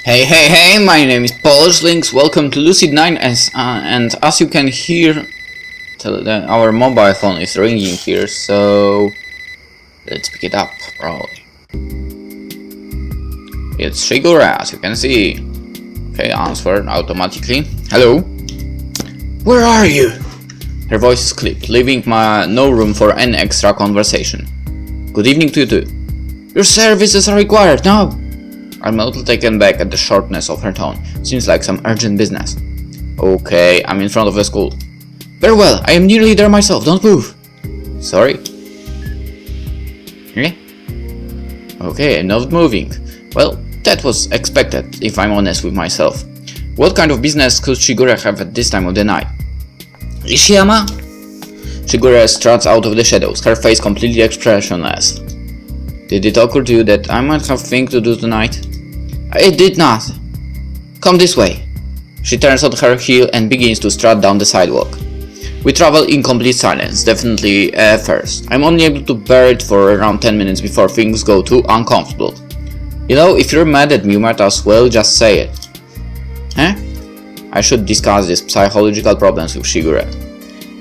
Hey, my name is PolishLynx, welcome to Lucid9 and as you can hear, our mobile phone is ringing here, so let's pick it up, probably. It's Shigure, as you can see. Okay, answered automatically. Hello? Where are you? Her voice is clipped, leaving no room for any extra conversation. Good evening to you too. Your services are required now! I'm a little taken back at the shortness of her tone. Seems like some urgent business. Okay, I'm in front of the school. Very well, I am nearly there myself, don't move. Sorry? Eh? Okay, I'm not moving. Well, that was expected, if I'm honest with myself. What kind of business could Shigure have at this time of the night? Is Yama? Shigure struts out of the shadows, her face completely expressionless. Did it occur to you that I might have things to do tonight? It did not. Come this way. She turns on her heel and begins to strut down the sidewalk. We travel in complete silence, definitely at first. I'm only able to bear it for around 10 minutes before things go too uncomfortable. You know, if you're mad at me, you might as well just say it. Huh? I should discuss these psychological problems with Shigure.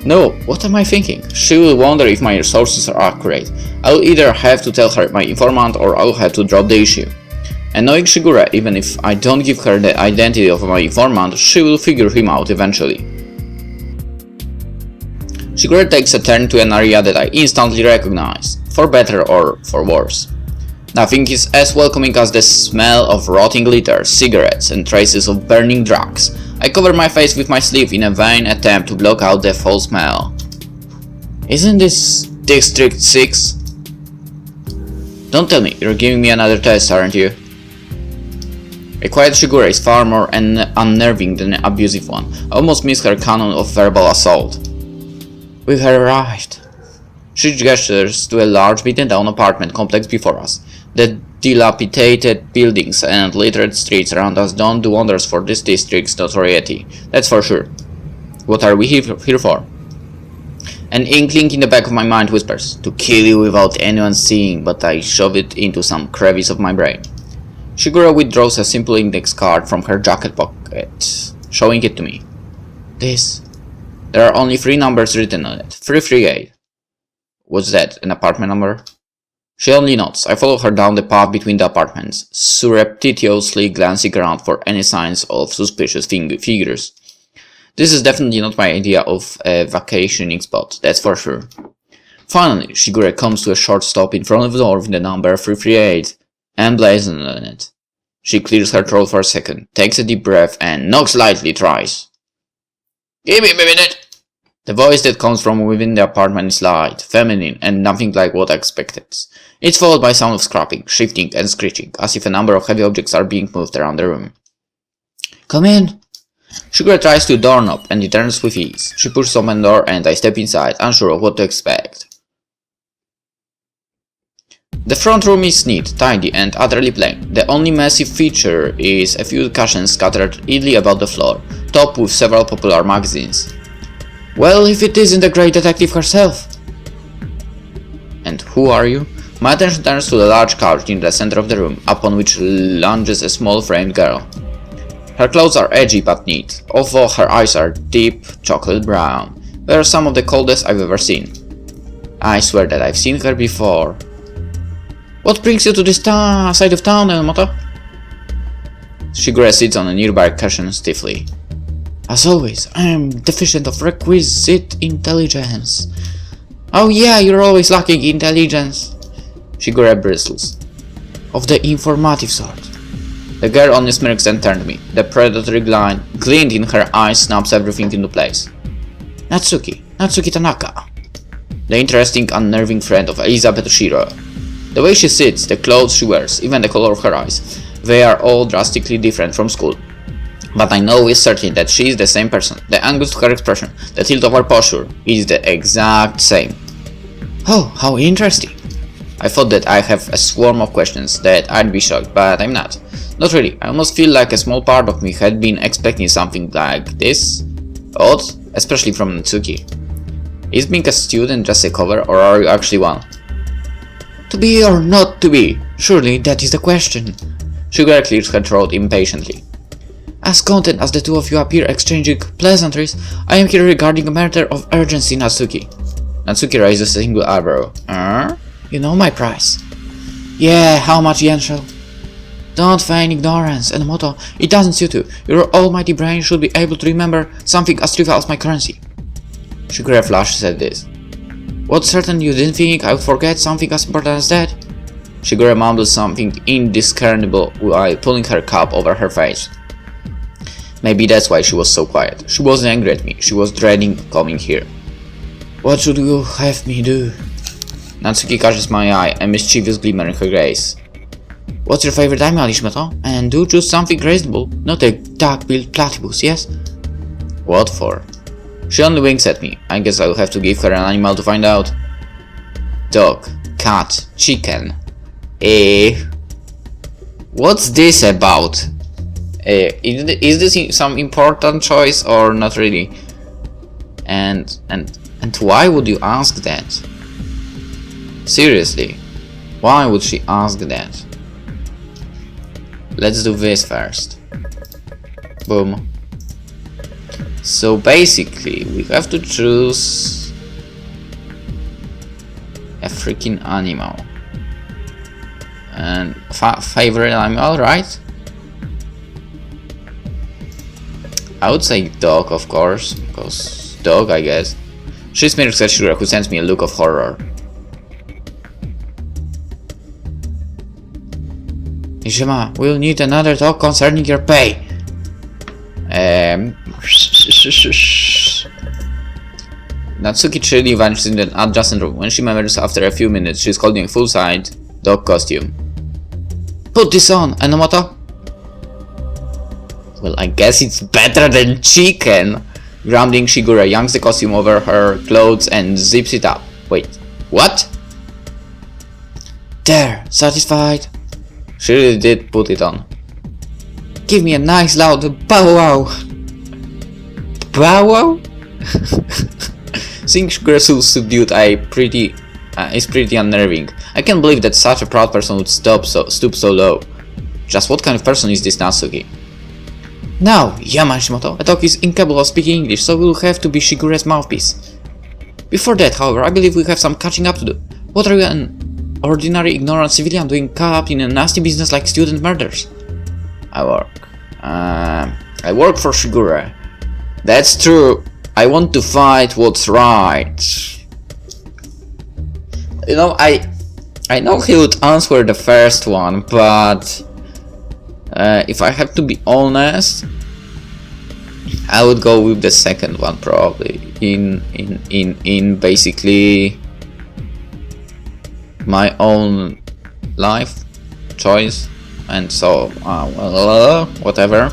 No, what am I thinking? She will wonder if my sources are accurate. I'll either have to tell her my informant or I'll have to drop the issue. And knowing Shigure, even if I don't give her the identity of my informant, she will figure him out eventually. Shigure takes a turn to an area that I instantly recognize, for better or for worse. Nothing is as welcoming as the smell of rotting litter, cigarettes, and traces of burning drugs. I cover my face with my sleeve in a vain attempt to block out the foul smell. Isn't this District 6? Don't tell me, you're giving me another test, aren't you? A quiet Shigure is far more unnerving than an abusive one. I almost miss her canon of verbal assault. We have arrived. She gestures to a large beaten down apartment complex before us. The dilapidated buildings and littered streets around us don't do wonders for this district's notoriety, that's for sure. What are we here for? An inkling in the back of my mind whispers, to kill you without anyone seeing, but I shove it into some crevice of my brain. Shigure withdraws a simple index card from her jacket pocket, showing it to me. This. There are only 3 numbers written on it. 338. What's that, an apartment number? She only nods. I follow her down the path between the apartments, surreptitiously glancing around for any signs of suspicious figures. This is definitely not my idea of a vacationing spot, that's for sure. Finally, Shigure comes to a short stop in front of the door with the number 338 emblazoned on it. She clears her throat for a second, takes a deep breath, and knocks lightly thrice. Give me a minute! The voice that comes from within the apartment is light, feminine, and nothing like what I expected. It's followed by sound of scrapping, shifting, and screeching, as if a number of heavy objects are being moved around the room. Come in! Shigure tries to doorknob, and it turns with ease. She pushes open the door, and I step inside, unsure of what to expect. The front room is neat, tidy, and utterly plain. The only massive feature is a few cushions scattered idly about the floor, topped with several popular magazines. Well, if it isn't the great detective herself! And who are you? My attention turns to the large couch in the center of the room, upon which lounges a small framed girl. Her clothes are edgy but neat, although her eyes are deep chocolate brown. They are some of the coldest I've ever seen. I swear that I've seen her before. What brings you to this side of town, Yamamoto? Shigure sits on a nearby cushion stiffly. As always, I am deficient of requisite intelligence. Oh yeah, you're always lacking intelligence. Shigure bristles. Of the informative sort. The girl only smirks and turned to me. The predatory glint in her eyes snaps everything into place. Natsuki Tanaka. The interesting, unnerving friend of Elizabeth Shiro. The way she sits, the clothes she wears, even the color of her eyes, they are all drastically different from school. But I know with certainty that she is the same person. The angle of her expression, the tilt of her posture, is the exact same. Oh, how interesting. I thought that I have a swarm of questions, that I'd be shocked, but I'm not. Not really. I almost feel like a small part of me had been expecting something like this. Odd, especially from Natsuki. Is being a student just a cover, or are you actually one? To be or not to be? Surely that is the question. Shigure clears her throat impatiently. As content as the two of you appear exchanging pleasantries, I am here regarding a matter of urgency, Natsuki. Natsuki raises a single eyebrow. You know my price. Yeah, how much, Yanshel? Don't feign ignorance, Enomoto. It doesn't suit you. Your almighty brain should be able to remember something as trivial as my currency. Shigure flashes at this. What's certain you didn't think I would forget something as important as that? Shigure mumbles something indiscernible while pulling her cap over her face. Maybe that's why she was so quiet. She wasn't angry at me, she was dreading coming here. What should you have me do? Natsuki catches my eye, a mischievous glimmer in her gaze. What's your favorite animal, Ishimoto? And do choose something reasonable, not a dark-billed platypus, yes? What for? She only winks at me. I guess I'll have to give her an animal to find out. Dog, cat, chicken. What's this about? Is this some important choice or not really? And why would you ask that? Seriously, why would she ask that? Let's do this first. Boom. So basically, we have to choose a freaking animal. And favorite animal, right? I would say dog, of course, because dog, I guess. She smirks at Shigure, who sends me a look of horror. Ishima, we'll need another talk concerning your pay. Natsuki chilly vanishes in the adjacent room. When she remembers after a few minutes, she's holding a full-size dog costume. Put this on, Enomoto! Well, I guess it's better than chicken! Grumbling, Shigure yanks the costume over her clothes and zips it up. Wait, what? There, satisfied? She really did put it on. Give me a nice loud bow wow! Bow wow? Seeing Shigure so subdued is pretty unnerving. I can't believe that such a proud person would stoop so low. Just what kind of person is this Natsuki? Now, Yama Ishimoto, a dog is incapable of speaking English, so we'll have to be Shigure's mouthpiece. Before that, however, I believe we have some catching up to do. What are you, an ordinary ignorant civilian, doing caught up in a nasty business like student murders? I work for Shigure. That's true. I want to fight what's right. You know, I know he would answer the first one, but if I have to be honest, I would go with the second one probably. In basically my own life choice, and so whatever.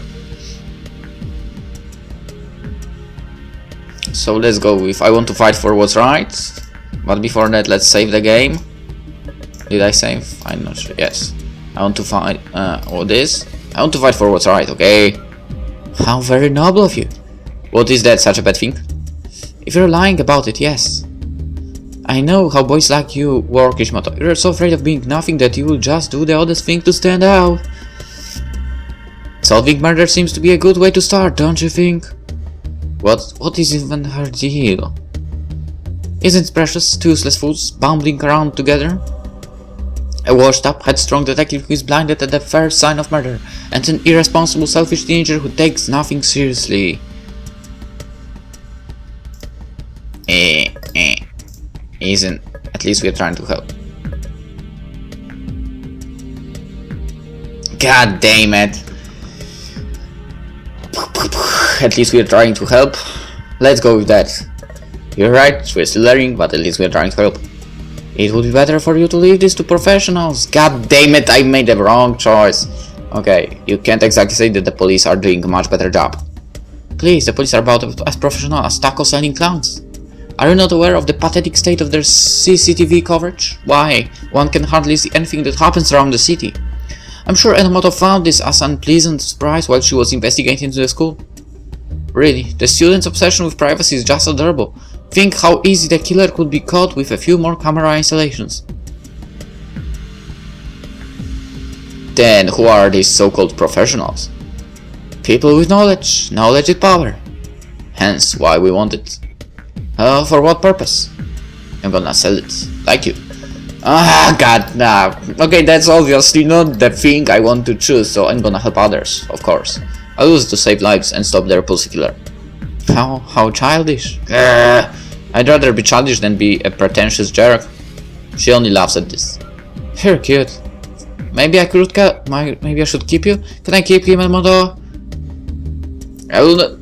So let's go with I want to fight for what's right. But before that, let's save the game. Did I save? I'm not sure. Yes. I want to fight this. I want to fight for what's right, okay? How very noble of you. What is that, such a bad thing? If you're lying about it, yes. I know how boys like you work, Ishimoto. You're so afraid of being nothing that you will just do the oddest thing to stand out. Solving murder seems to be a good way to start, don't you think? What is even her deal? Isn't it precious, two useless fools bumbling around together? A washed-up, headstrong detective who is blinded at the first sign of murder, and an irresponsible, selfish teenager who takes nothing seriously. Isn't. At least we're trying to help. God damn it. At least we're trying to help. Let's go with that. You're right, we're still learning, but at least we're trying to help. It would be better for you to leave this to professionals. God damn it, I made the wrong choice. Okay, you can't exactly say that the police are doing a much better job. Please, the police are about as professional as taco selling clowns. Are you not aware of the pathetic state of their CCTV coverage? Why, one can hardly see anything that happens around the city. I'm sure Enomoto found this as an unpleasant surprise while she was investigating the school. Really, the students' obsession with privacy is just adorable. Think how easy the killer could be caught with a few more camera installations. Then who are these so-called professionals? People with knowledge. Knowledge is power. Hence why we want it. For what purpose? I'm gonna sell it. Like you. Ah, god, nah. Okay, that's obviously not the thing I want to choose, so I'm gonna help others, of course. I'll use it to save lives and stop the repulsive killer. How childish. I'd rather be childish than be a pretentious jerk. She only laughs at this. You're cute. Maybe I should keep you? Can I keep you, Yamamoto? I will not.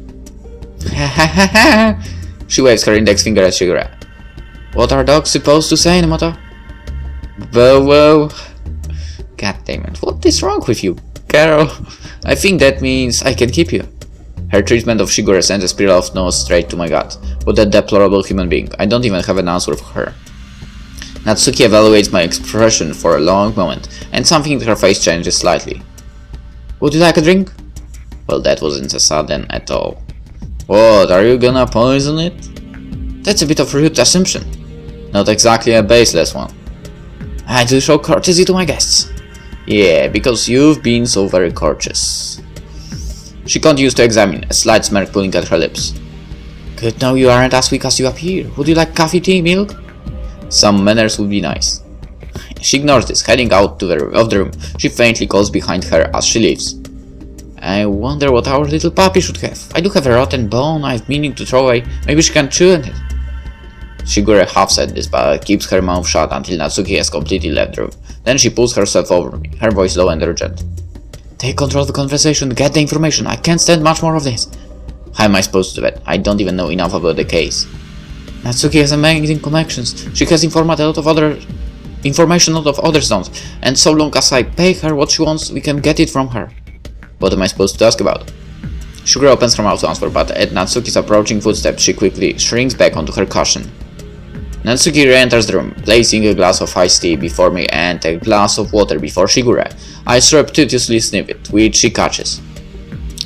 She waves her index finger at Shigure. What are dogs supposed to say, Yamamoto? Whoa. God damn it, what is wrong with you, Carol? I think that means I can keep you. Her treatment of Shigure sends a spiral of nose straight to my gut. What a deplorable human being. I don't even have an answer for her. Natsuki evaluates my expression for a long moment, and something in her face changes slightly. Would you like a drink? Well, that wasn't a sudden at all. What, are you gonna poison it? That's a bit of a rude assumption. Not exactly a baseless one. I do show courtesy to my guests. Yeah, because you've been so very courteous. She continues to examine, a slight smirk pulling at her lips. Good, now you aren't as weak as you appear. Would you like coffee, tea, milk? Some manners would be nice. She ignores this, heading out of the room. She faintly calls behind her as she leaves. I wonder what our little puppy should have. I do have a rotten bone I've meaning to throw away. Maybe she can chew on it. Shigure half said this, but keeps her mouth shut until Natsuki has completely left the room. Then she pulls herself over me, her voice low and urgent. Take control of the conversation, get the information. I can't stand much more of this. How am I supposed to do that? I don't even know enough about the case. Natsuki has amazing connections. She has information out of other zones, and so long as I pay her what she wants, we can get it from her. What am I supposed to ask about? Shigure opens her mouth to answer, but at Natsuki's approaching footsteps, she quickly shrinks back onto her cushion. Natsuki re-enters the room, placing a glass of iced tea before me and a glass of water before Shigure. I surreptitiously sniff it, which she catches.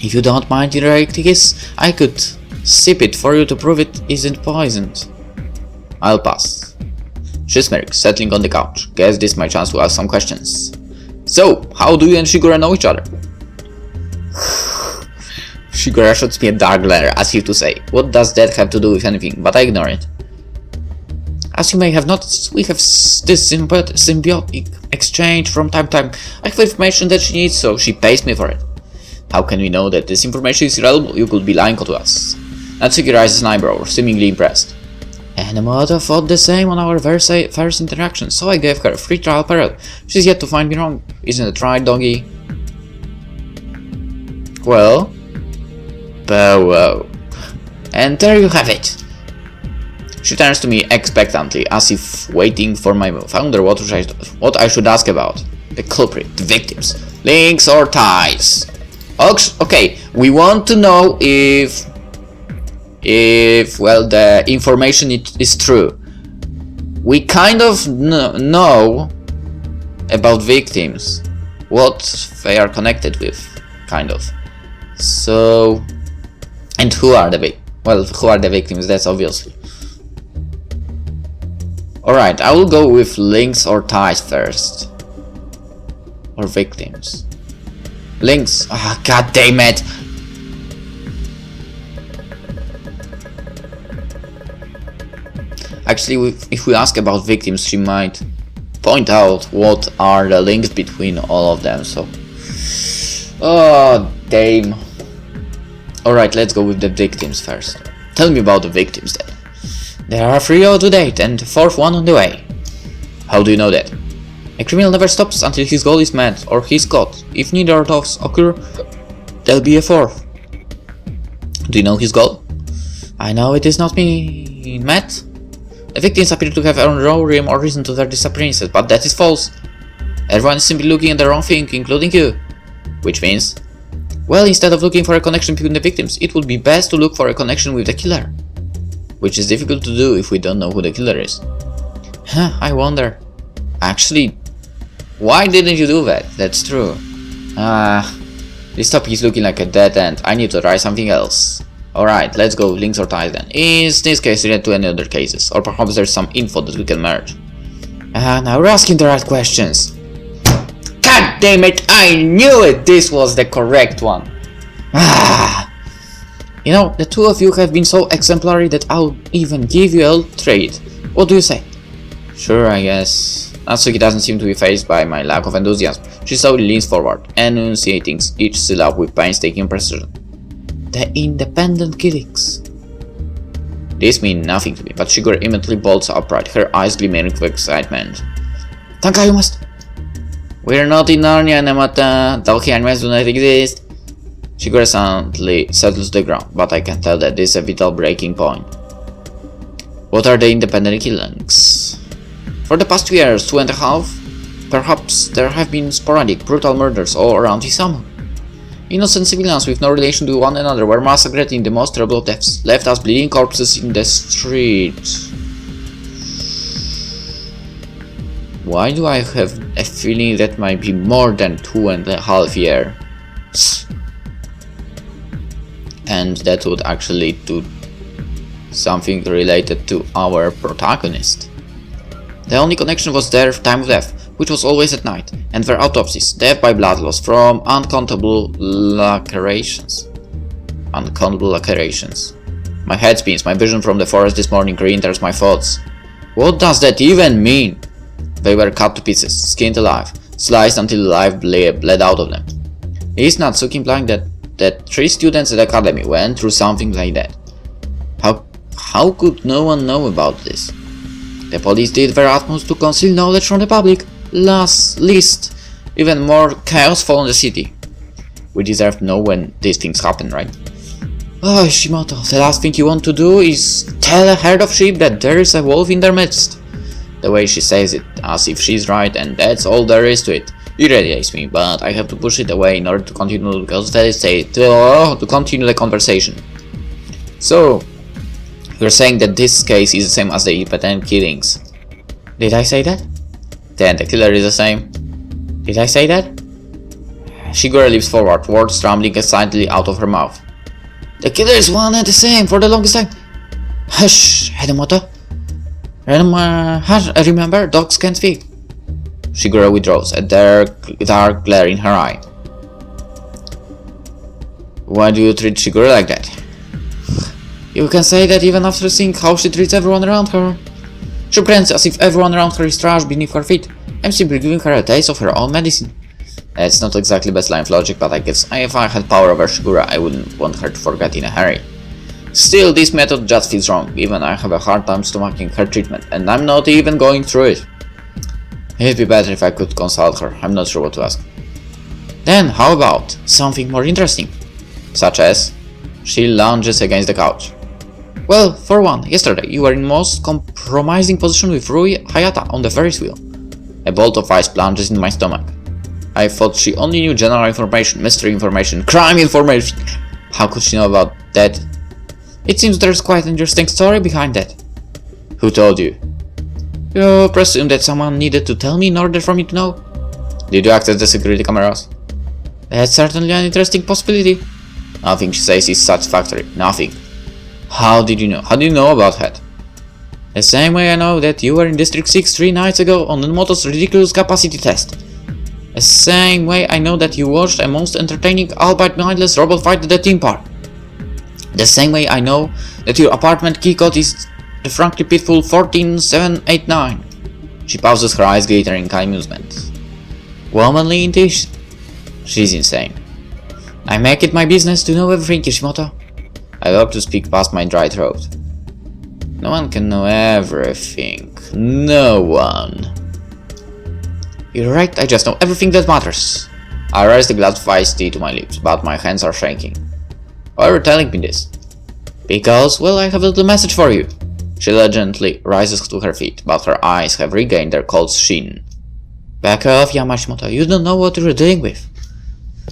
If you don't mind, Iraitis, I could sip it for you to prove it isn't poisoned. I'll pass. She smirks, settling on the couch. Guess this is my chance to ask some questions. So, how do you and Shigure know each other? Shigure shoots me a dark glare, as if to say, what does that have to do with anything, but I ignore it. As you may have noticed, we have this symbiotic exchange from time to time. I have information that she needs, so she pays me for it. How can we know that this information is reliable? You could be lying to us. Natsuki raises an eyebrow, seemingly impressed. Yamamoto thought the same on our first interaction, so I gave her a free trial period. She's yet to find me wrong. Isn't it right, doggy? Well... Whoa. And there you have it. She turns to me expectantly, as if waiting for my move. I wonder what I should ask about. The culprit, the victims, links or ties. Okay, we want to know if well, the information is true. We kind of know about victims, what they are connected with, kind of. So, and who are the victims? That's obviously. Alright, I will go with links or ties first. Or victims. Links. Ah, god damn it! Actually, if we ask about victims, she might point out what are the links between all of them, so... Oh, damn. Alright, let's go with the victims first. Tell me about the victims then. There are 3 to date and the 4th one on the way. How do you know that? A criminal never stops until his goal is met or he's caught. If neither of those occur, there'll be a 4th. Do you know his goal? I know it is not met. The victims appear to have earned no rhyme or reason to their disappearances, but that is false. Everyone is simply looking at the wrong thing, including you. Which means? Well, instead of looking for a connection between the victims, it would be best to look for a connection with the killer. Which is difficult to do if we don't know who the killer is. Huh, I wonder. Actually, why didn't you do that? That's true. This topic is looking like a dead end. I need to try something else. Alright, let's go links or ties then. Is this case related to any other cases? Or perhaps there's some info that we can merge? Now we're asking the right questions. God damn it, I knew it! This was the correct one. You know, the two of you have been so exemplary that I'll even give you a trade. What do you say? Sure, I guess. Natsuki doesn't seem to be fazed by my lack of enthusiasm. She slowly leans forward, enunciating each syllable with painstaking precision. The independent killings. This means nothing to me, but Shigure immediately bolts upright, her eyes glimmering with excitement. Tanka, you must... We're not in Narnia, Namata. Talkie animals do not exist. Shigure suddenly settles the ground, but I can tell that this is a vital breaking point. What are the independent killings? For the past 2 years, 2.5, perhaps there have been sporadic, brutal murders all around Isamu. Innocent civilians with no relation to one another were massacred in the most terrible deaths, left as bleeding corpses in the street. Why do I have a feeling that might be more than 2.5 years? And that would actually lead to something related to our protagonist. The only connection was their time of death, which was always at night, and their autopsies, death by blood loss from uncountable lacerations. My head spins, my vision from the forest this morning re-enters my thoughts. What does that even mean? They were cut to pieces, skinned alive, sliced until the life bled out of them. Is Natsuki implying that 3 students at the academy went through something like that? How could no one know about this? The police did their utmost to conceal knowledge from the public, lest even more chaos fall on the city. We deserve to know when these things happen, right? Oh, Ishimoto, the last thing you want to do is tell a herd of sheep that there is a wolf in their midst. The way she says it, as if she's right and that's all there is to it, irritates me, but I have to push it away in order to continue because they say to continue the conversation. So, you're saying that this case is the same as the independent killings. Did I say that? Then the killer is the same. Did I say that? Shigure leaps forward, words rambling excitedly out of her mouth. The killer is one and the same for the longest time. Hush, Hidemoto. Remember, dogs can't speak. Shigure withdraws, a dark glare in her eye. Why do you treat Shigure like that? You can say that even after seeing how she treats everyone around her. She pretends as if everyone around her is trash beneath her feet. I'm simply giving her a taste of her own medicine. That's not exactly best line of logic, but I guess if I had power over Shigure, I wouldn't want her to forget in a hurry. Still, this method just feels wrong, even I have a hard time stomaching her treatment, and I'm not even going through it. It'd be better if I could consult her, I'm not sure what to ask. Then, how about something more interesting? Such as, she lunges against the couch. Well, for one, yesterday you were in most compromising position with Rui Hayata on the Ferris wheel. A bolt of ice plunges in my stomach. I thought she only knew general information, mystery information, crime information. How could she know about that? It seems there's quite an interesting story behind that. Who told you? You presume that someone needed to tell me in order for me to know? Did you access the security cameras? That's certainly an interesting possibility. Nothing she says is satisfactory. Nothing. How did you know? How do you know about that? The same way I know that you were in District 6 3 nights ago on the most ridiculous capacity test. The same way I know that you watched a most entertaining, albeit mindless robot fight at the theme park. The same way I know that your apartment key code is the frankly pitiful 14789. She pauses, her eyes glittering in amusement. Womanly intuition. She's insane. I make it my business to know everything, Ishimoto. I hope to speak past my dry throat. No one can know everything. No one. You're right, I just know everything that matters. I raise the glass of iced tea to my lips, but my hands are shaking. Why are you telling me this? Because, well, I have a little message for you. She gently rises to her feet, but her eyes have regained their cold sheen. Back off, Yama Ishimoto, you don't know what you're dealing with.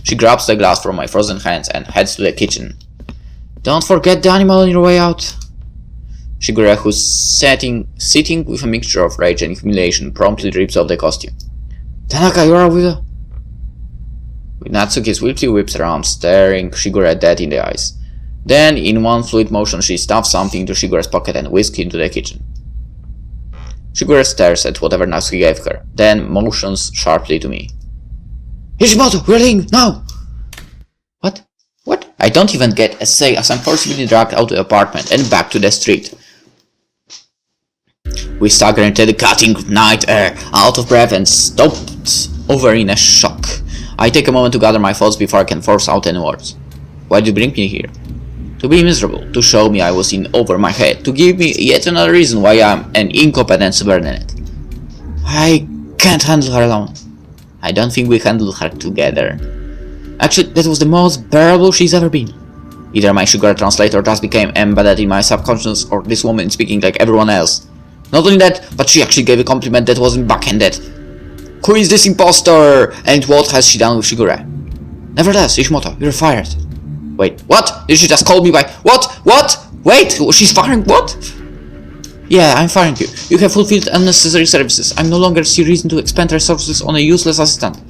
She grabs the glass from my frozen hands and heads to the kitchen. Don't forget the animal on your way out. Shigure, who's sitting with a mixture of rage and humiliation, promptly rips off the costume. Tanaka, you're with her. Natsuki swiftly whips around, staring Shigure dead in the eyes. Then, in one fluid motion, she stuffs something into Shigure's pocket and whisks into the kitchen. Shigure stares at whatever Natsuki gave her, then motions sharply to me. Ishimoto, we're leaving now! What? What? I don't even get a say as I'm forcibly dragged out of the apartment and back to the street. We staggered into the cutting night air, out of breath and stopped over in a shock. I take a moment to gather my thoughts before I can force out any words. Why did you bring me here? To be miserable, to show me I was in over my head, to give me yet another reason why I'm an incompetent subordinate. I can't handle her alone. I don't think we handled her together. Actually, that was the most bearable she's ever been. Either my Shigure translator just became embedded in my subconscious, or this woman is speaking like everyone else. Not only that, but she actually gave a compliment that wasn't backhanded. Who is this impostor? And what has she done with Shigure? Nevertheless, Ishimoto, you're fired. Wait, what? Did she just call me by... What? Wait, she's firing what? Yeah, I'm firing you. You have fulfilled unnecessary services. I no longer see reason to expend resources on a useless assistant.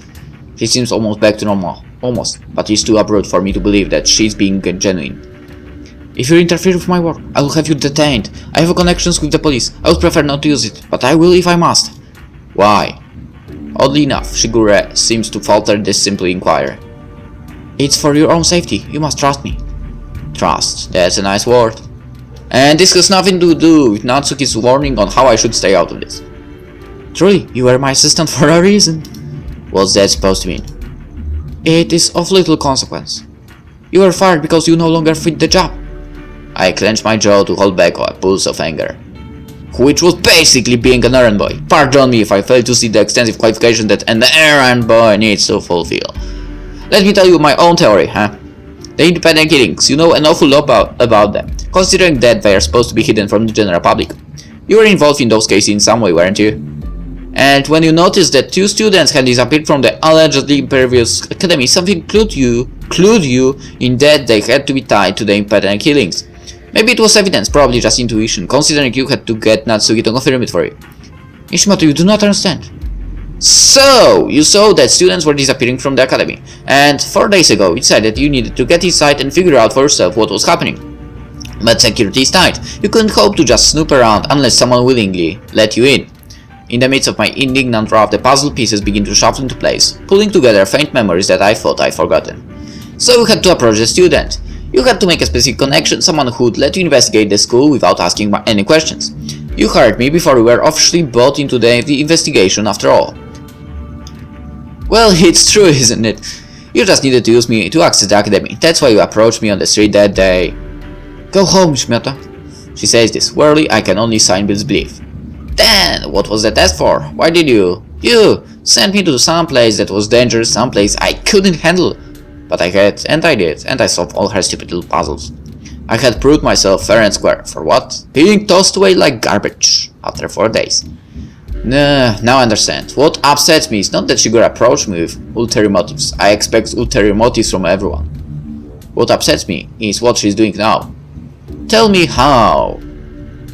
She seems almost back to normal. Almost. But it's too abrupt for me to believe that she's being genuine. If you interfere with my work, I will have you detained. I have connections with the police. I would prefer not to use it, but I will if I must. Why? Oddly enough, Shigure seems to falter this simple inquiry. It's for your own safety. You must trust me. Trust. That's a nice word. And this has nothing to do with Natsuki's warning on how I should stay out of this. Truly, you were my assistant for a reason. What's that supposed to mean? It is of little consequence. You were fired because you no longer fit the job. I clenched my jaw to hold back a pulse of anger. Which was basically being an errand boy. Pardon me if I fail to see the extensive qualification that an errand boy needs to fulfill. Let me tell you my own theory, huh? The independent killings, you know an awful lot about them, considering that they are supposed to be hidden from the general public. You were involved in those cases in some way, weren't you? And when you noticed that 2 students had disappeared from the allegedly impervious academy, something clued you in that they had to be tied to the independent killings. Maybe it was evidence, probably just intuition, considering you had to get Natsuki to confirm it for you. Ishimoto, you do not understand. So, you saw that students were disappearing from the academy, and 4 days ago you decided you needed to get inside and figure out for yourself what was happening. But security is tight. You couldn't hope to just snoop around unless someone willingly let you in. In the midst of my indignant wrath, the puzzle pieces begin to shuffle into place, pulling together faint memories that I thought I'd forgotten. So you had to approach the student. You had to make a specific connection, someone who would let you investigate the school without asking any questions. You hired me before we were officially brought into the investigation after all. Well, it's true, isn't it? You just needed to use me to access the academy. That's why you approached me on the street that day. Go home, Ishimoto. She says this wearily. I can only sign with disbelief. Then, what was the test for? Why did you send me to some place that was dangerous, some place I couldn't handle? But I had, and I did, and I solved all her stupid little puzzles. I had proved myself fair and square. For what? Being tossed away like garbage after 4 days. Nah, now I understand. What upsets me is not that Shigure approached me with ulterior motives. I expect ulterior motives from everyone. What upsets me is what she's doing now. Tell me how.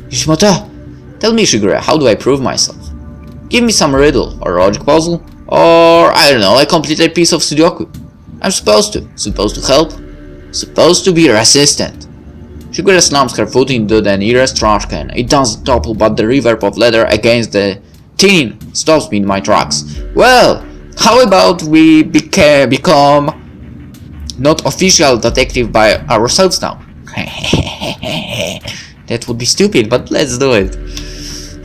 Ishimoto, tell me, Shigure, how do I prove myself? Give me some riddle or logic puzzle, or I don't know, a completed piece of Sudoku. I'm supposed to help, supposed to be your assistant. Shigure slams her foot into the nearest trash can. It doesn't topple, but the reverb of leather against the tin stops me in my tracks. Well, how about we become not official detective by ourselves now? That would be stupid, but let's do it.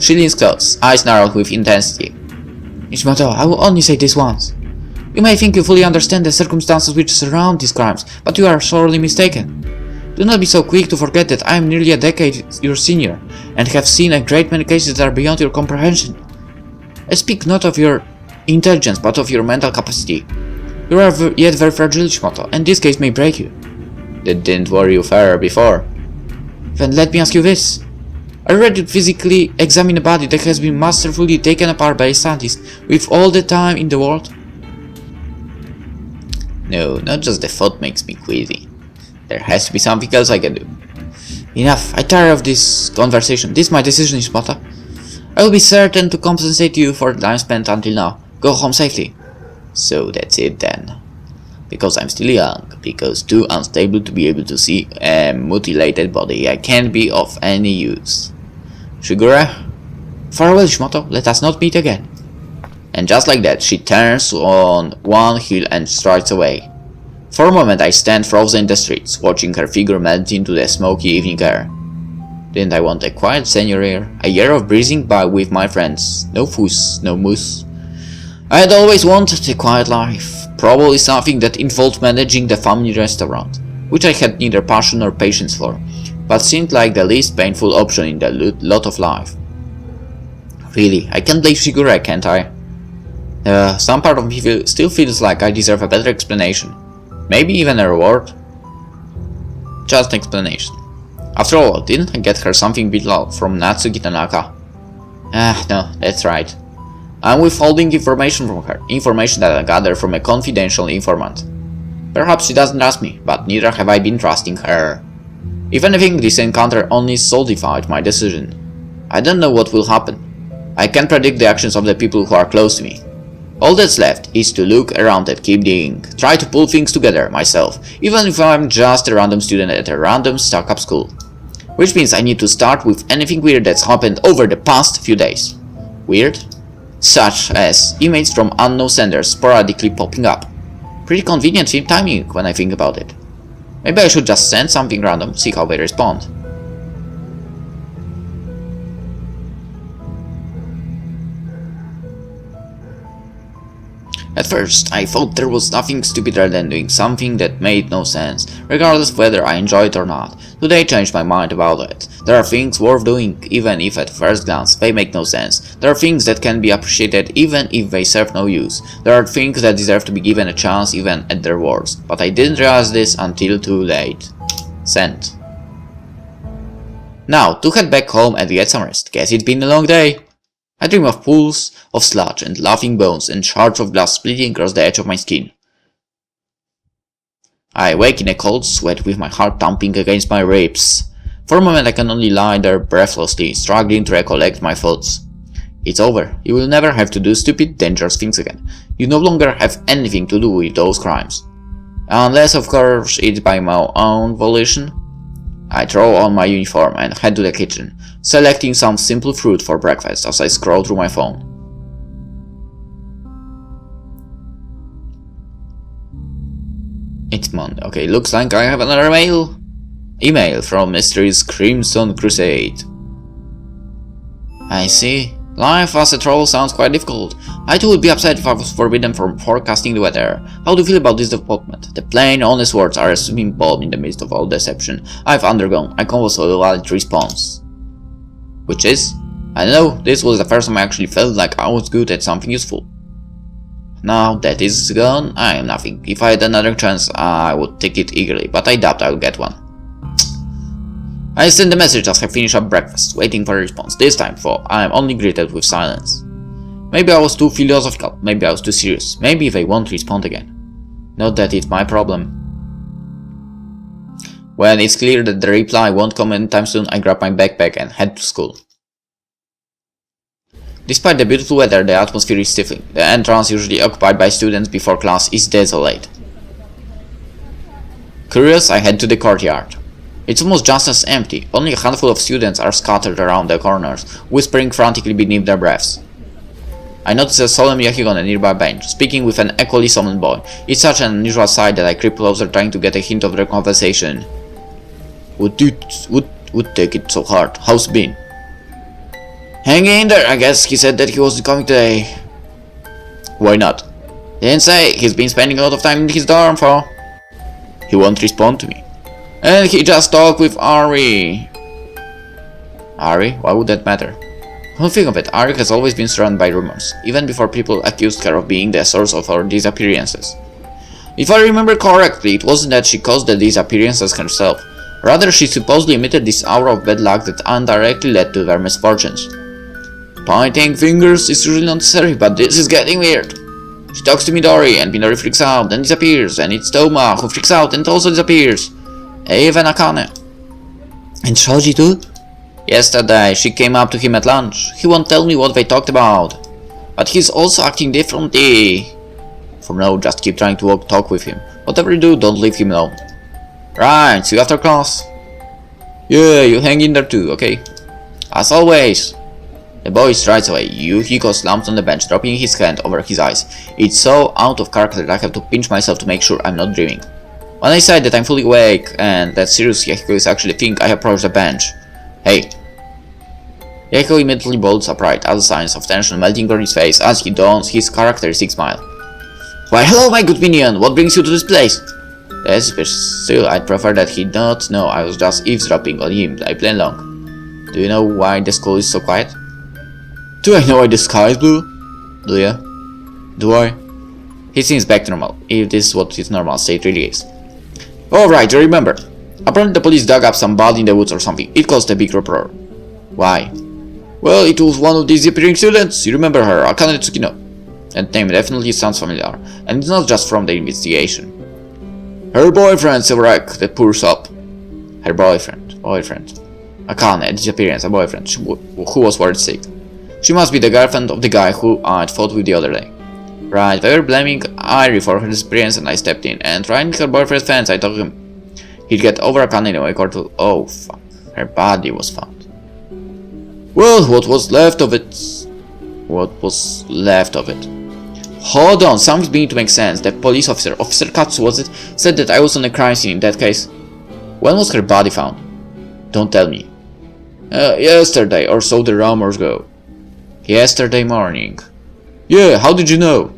She leans close, eyes narrowed with intensity. Ishimoto, I will only say this once. You may think you fully understand the circumstances which surround these crimes, but you are sorely mistaken. Do not be so quick to forget that I am nearly a decade your senior, and have seen a great many cases that are beyond your comprehension. I speak not of your intelligence, but of your mental capacity. You are yet very fragile, Ishimoto, and this case may break you. That didn't worry you fairer before. Then let me ask you this. Are you ready to physically examine a body that has been masterfully taken apart by a scientist with all the time in the world? No, not just the thought makes me queasy. There has to be something else I can do. Enough, I tire of this conversation. This is my decision, Ishimoto. I will be certain to compensate you for the time spent until now. Go home safely. So that's it then. Because I'm still young, because too unstable to be able to see a mutilated body, I can't be of any use. Shigure? Farewell, Ishimoto. Let us not meet again. And just like that, she turns on one heel and strides away. For a moment I stand frozen in the streets, watching her figure melt into the smoky evening air. Didn't I want a quiet senior year? A year of breezing by with my friends. No fuss, no muss. I had always wanted a quiet life. Probably something that involved managing the family restaurant, which I had neither passion nor patience for, but seemed like the least painful option in the lot of life. Really, I can't blame Shigure, can't I? Some part of me still feels like I deserve a better explanation. Maybe even a reward? Just an explanation. After all, didn't I get her something below from Natsuki Tanaka? No, that's right. I'm withholding information from her, information that I gathered from a confidential informant. Perhaps she doesn't trust me, but neither have I been trusting her. If anything, this encounter only solidified my decision. I don't know what will happen. I can't predict the actions of the people who are close to me. All that's left is to look around and keep digging, try to pull things together myself, even if I'm just a random student at a random stuck-up school. Which means I need to start with anything weird that's happened over the past few days. Weird? Such as emails from unknown senders sporadically popping up. Pretty convenient timing when I think about it. Maybe I should just send something random, see how they respond. At first, I thought there was nothing stupider than doing something that made no sense, regardless of whether I enjoyed it or not. Today I changed my mind about it. There are things worth doing, even if at first glance they make no sense. There are things that can be appreciated even if they serve no use. There are things that deserve to be given a chance even at their worst. But I didn't realize this until too late. Sent. Now, to head back home and get some rest. Guess it's been a long day. I dream of pools of sludge and laughing bones and shards of glass splitting across the edge of my skin. I wake in a cold sweat with my heart thumping against my ribs. For a moment I can only lie there breathlessly, struggling to recollect my thoughts. It's over. You will never have to do stupid, dangerous things again. You no longer have anything to do with those crimes. Unless, of course, it's by my own volition. I throw on my uniform and head to the kitchen, selecting some simple fruit for breakfast as I scroll through my phone. It's Monday. Okay, looks like I have another email from Mystery's Crimson Crusade. I see. Life as a troll sounds quite difficult. I too would be upset if I was forbidden from forecasting the weather. How do you feel about this development? The plain, honest words are a swimming bomb in the midst of all deception I've undergone. I compose a valid response. Which is? I know, this was the first time I actually felt like I was good at something useful. Now that is gone, I am nothing. If I had another chance, I would take it eagerly, but I doubt I will get one. I send a message as I finish up breakfast, waiting for a response. This time, though, I am only greeted with silence. Maybe I was too philosophical, maybe I was too serious, maybe they won't respond again. Not that it's my problem. When it's clear that the reply won't come anytime soon, I grab my backpack and head to school. Despite the beautiful weather, the atmosphere is stifling. The entrance, usually occupied by students before class, is desolate. Curious, I head to the courtyard. It's almost just as empty. Only a handful of students are scattered around the corners, whispering frantically beneath their breaths. I notice a solemn Yahiko on a nearby bench, speaking with an equally solemn boy. It's such an unusual sight that I creep closer, trying to get a hint of their conversation. Would take it so hard? How's it been? Hanging in there, I guess. He said that he was coming today. Why not? Didn't say. He's been spending a lot of time in his dorm for. He won't respond to me. And he just talked with Ari. Ari? Why would that matter? Come think of it, Ari has always been surrounded by rumors, even before people accused her of being the source of her disappearances. If I remember correctly, it wasn't that she caused the disappearances herself. Rather, she supposedly emitted this aura of bad luck that indirectly led to their misfortunes. Pointing fingers is usually necessary, but this is getting weird. She talks to Midori, and Midori freaks out and disappears, and it's Toma who freaks out and also disappears. Even Akane. And Shoji too? Yesterday, she came up to him at lunch. He won't tell me what they talked about. But he's also acting differently. For now, just keep trying to talk with him. Whatever you do, don't leave him alone. Right, see you after class. Yeah, you hang in there too, okay? As always. The boy strides away. Yuhiko slumps on the bench, dropping his hand over his eyes. It's so out of character that I have to pinch myself to make sure I'm not dreaming. When I decide that I'm fully awake and that serious Yahiko is actually thinking, I approach the bench. Hey. Yahiko immediately bolts upright, other signs of tension melting on his face as he dons his characteristic smile. Why hello my good minion, what brings you to this place? That's suspicious. Still, I'd prefer that he not know I was just eavesdropping on him like plain long. Do you know why the school is so quiet? Do I know why the sky is blue? Do ya? Do I? He seems back to normal, if this is what his normal state really is. Alright, I remember. Apparently the police dug up some body in the woods or something. It caused a big uproar. Why? Well, it was one of these disappearing students. You remember her, Akane Tsukino. That name definitely sounds familiar, and it's not just from the investigation. Her boyfriend, Silverek, the poor sop. Her boyfriend. Akane, a disappearance, a boyfriend, who was worried sick. She must be the girlfriend of the guy who I'd fought with the other day. Right, they were blaming Airi for her disappearance and I stepped in, and trying her boyfriend's fence, I told him he'd get over Akane in a week or two. Oh fuck, her body was found. Well, what was left of it? Hold on, something's beginning to make sense. The police officer, Officer Katsu was it, said that I was on a crime scene in that case. When was her body found? Don't tell me. Yesterday, or so the rumors go. Yesterday morning. Yeah, how did you know?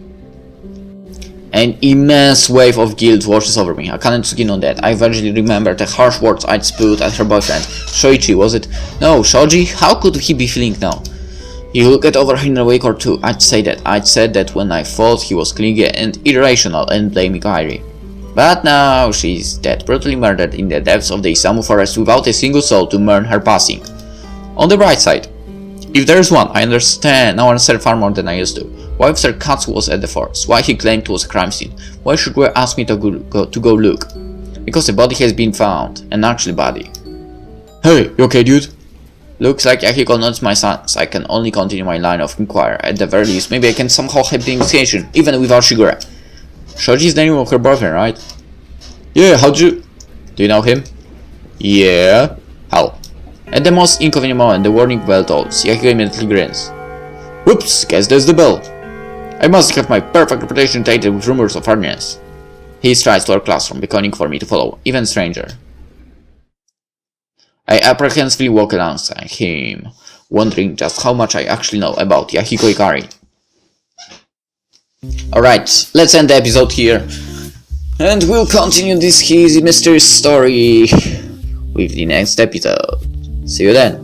An immense wave of guilt washes over me. Akane Tsukino dead. I vaguely remember the harsh words I'd spewed at her boyfriend. Shoichi, was it? No, Shoji? How could he be feeling now? He'll get over her in a week or two. I'd said that when I thought he was clingy and irrational and blaming Airi. But now she's dead, brutally murdered in the depths of the Isamu forest without a single soul to mourn her passing. On the bright side, if there's one, I understand far more than I used to. Why Officer Katsu was at the forest? Why he claimed it was a crime scene? Why should we ask me to go look? Because the body has been found, an actual body. Hey, you okay, dude? Looks like Yahiko noticed my silence. I can only continue my line of inquiry. At the very least, maybe I can somehow help the investigation, even without Shigure. Shoji's the name of her boyfriend, right? Yeah, how'd you... Do you know him? Yeah. How? At the most inconvenient moment, the warning bell tolls. Yahiko immediately grins. Whoops, guess that's the bell. I must have my perfect reputation tainted with rumors of hardness. He strides to our classroom, beckoning for me to follow, even stranger. I apprehensively walk alongside him, wondering just how much I actually know about Yahiko Ikari. Alright, let's end the episode here. And we'll continue this easy mysterious story with the next episode. See you then.